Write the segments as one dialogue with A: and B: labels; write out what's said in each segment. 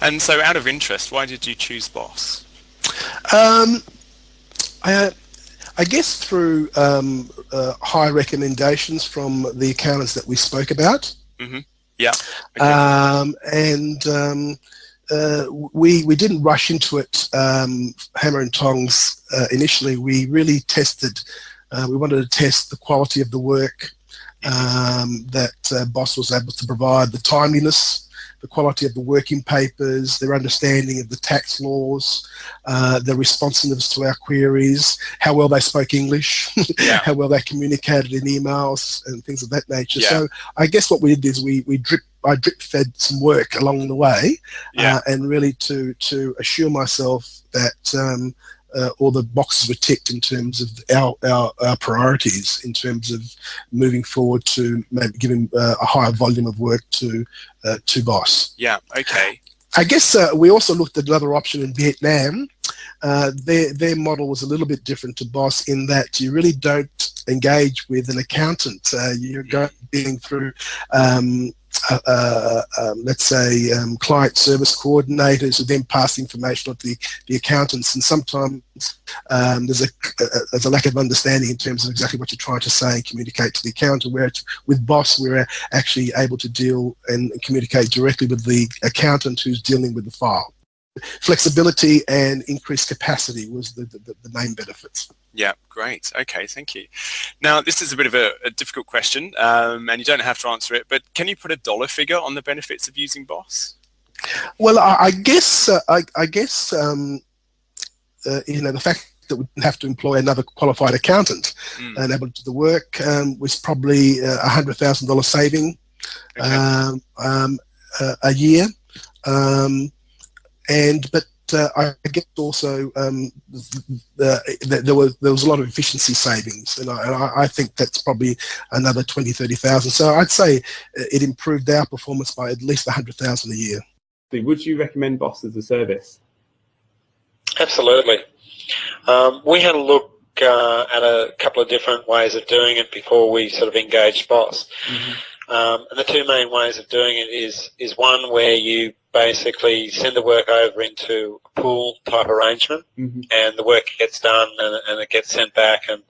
A: And so out of interest, why did you choose Boss?
B: Um, I, I guess through high recommendations from the accountants that we spoke about.
A: Mm-hmm. Yeah. Okay.
B: We didn't rush into it hammer and tongs initially. We really tested. We wanted to test the quality of the work that Boss was able to provide, the timeliness, the quality of the working papers, their understanding of the tax laws, their responsiveness to our queries, how well they spoke English, how well they communicated in emails and things of that nature.
A: Yeah.
B: So I guess what we did is I drip fed some work along the way, and really to assure myself that all the boxes were ticked in terms of our priorities, in terms of moving forward to maybe giving a higher volume of work to Boss.
A: Yeah. Okay.
B: I guess we also looked at another option in Vietnam. Their model was a little bit different to Boss in that you really don't engage with an accountant. You're going through let's say client service coordinators who then pass the information on to the accountants, and sometimes there's a lack of understanding in terms of exactly what you're trying to say and communicate to the accountant, where with Boss we're actually able to deal and communicate directly with the accountant who's dealing with the file. Flexibility and increased capacity was the main benefits.
A: Yeah, great. Okay, thank you. Now, this is a bit of a difficult question, and you don't have to answer it, but can you put a dollar figure on the benefits of using Boss?
B: Well, I guess the fact that we didn't have to employ another qualified accountant and able to do the work was probably $100,000 saving a year. But I guess also there was a lot of efficiency savings, and I think that's probably another 20,000-30,000. So I'd say it improved our performance by at least 100,000 a year.
C: Would you recommend Boss as a service?
D: Absolutely. We had a look at a couple of different ways of doing it before we sort of engaged Boss. And the two main ways of doing it is one where you basically send the work over into a pool type arrangement, and the work gets done and it gets sent back and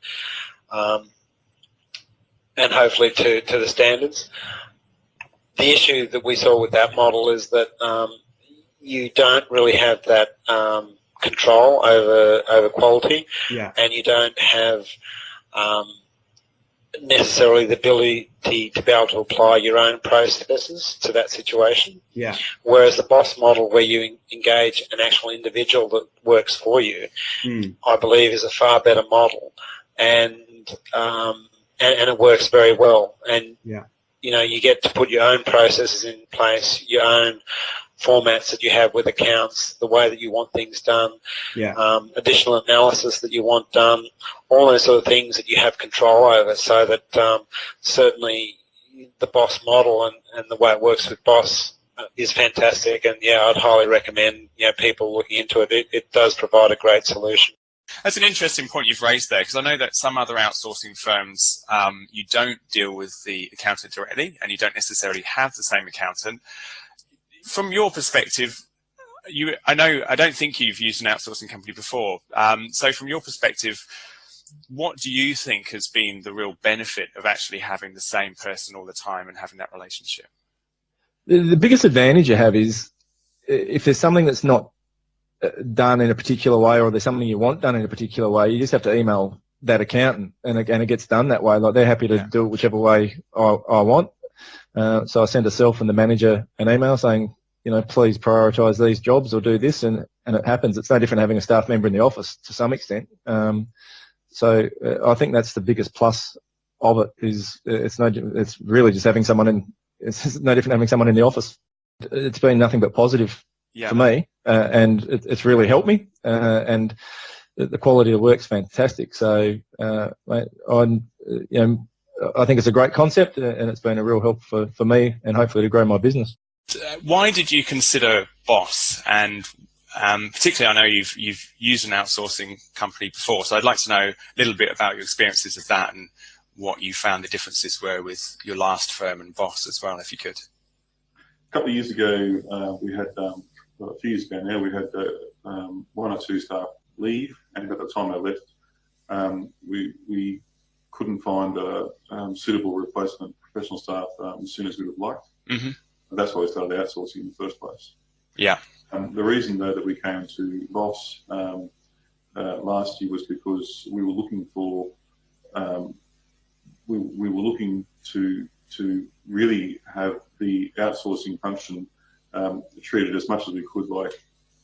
D: hopefully to the standards. The issue that we saw with that model is that you don't really have that control over quality, and you don't have necessarily the ability to be able to apply your own processes to that situation. Whereas the Boss model, where you engage an actual individual that works for you, I believe is a far better model, and it works very well. And you get to put your own processes in place, your own formats that you have with accounts, the way that you want things done, additional analysis that you want done, all those sort of things that you have control over, so that certainly the Boss model and the way it works with Boss is fantastic. And I'd highly recommend people looking into it. It does provide a great solution.
A: That's an interesting point you've raised there, because I know that some other outsourcing firms, you don't deal with the accountant directly, and you don't necessarily have the same accountant. From your perspective, I don't think you've used an outsourcing company before. So from your perspective, what do you think has been the real benefit of actually having the same person all the time and having that relationship?
E: The biggest advantage you have is if there's something that's not done in a particular way, or there's something you want done in a particular way, you just have to email that accountant, and it gets done that way. Like, they're happy to do it whichever way I want. So I send herself and the manager an email saying, please prioritise these jobs or do this, and it happens. It's no different having a staff member in the office to some extent. So I think that's the biggest plus of it. It's really just having someone in. It's no different having someone in the office. It's been nothing but positive for me, and it's really helped me. And the quality of the work's fantastic. So I think it's a great concept, and it's been a real help for me, and hopefully to grow my business.
A: Why did you consider Boss? And particularly, I know you've used an outsourcing company before, so I'd like to know a little bit about your experiences of that and what you found the differences were with your last firm and Boss as well, if you could.
F: A couple of years ago, we had a few years ago now, we had one or two staff leave, and at the time they left, we couldn't find a suitable replacement professional staff as soon as we would have liked.
A: Mm-hmm.
F: That's why we started outsourcing in the first place.
A: Yeah.
F: The reason, though, that we came to Boss last year was because we were looking for we were looking to really have the outsourcing function treated as much as we could like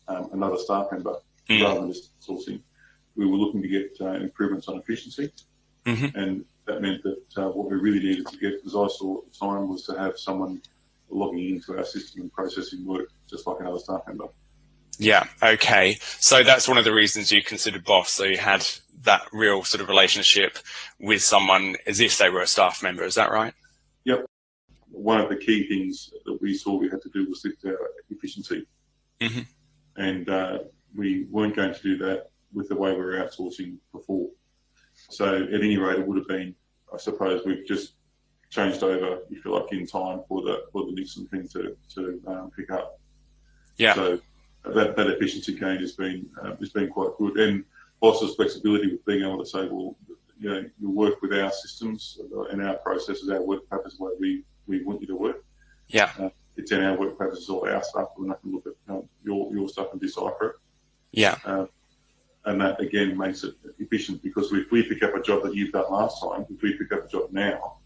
F: another staff member, rather than just sourcing. We were looking to get improvements on efficiency, and that meant that what we really needed to get, as I saw at the time, was to have someone logging into our system and processing work just like another staff member.
A: Yeah, okay. So that's one of the reasons you considered Boss. So you had that real sort of relationship with someone as if they were a staff member. Is that right?
F: Yep. One of the key things that we saw we had to do was lift our efficiency. And we weren't going to do that with the way we were outsourcing before. So at any rate, it would have been, I suppose, we've just changed over, if you like, in time for the Nixon thing to pick up.
A: Yeah.
F: So that efficiency gain has been quite good, and Boss's flexibility with being able to say, well, you know, you work with our systems and our processes, our work patterns, the way we want you to work.
A: Yeah.
F: It's in our work patterns, all our stuff. We're not going to look at your stuff and decipher it.
A: Yeah.
F: And that again makes it efficient, because if we pick up a job that you've done last time, if we pick up a job now,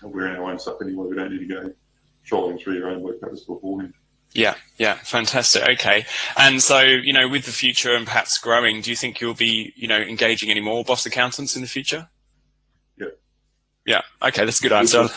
F: we're in our own stuff anyway. We don't need to go trolling through your own work patterns beforehand.
A: Yeah, yeah, fantastic. Okay. And so, you know, with the future and perhaps growing, do you think you'll be, you know, engaging any more Boss accountants in the future?
F: Yeah.
A: Yeah. Okay, that's a good answer.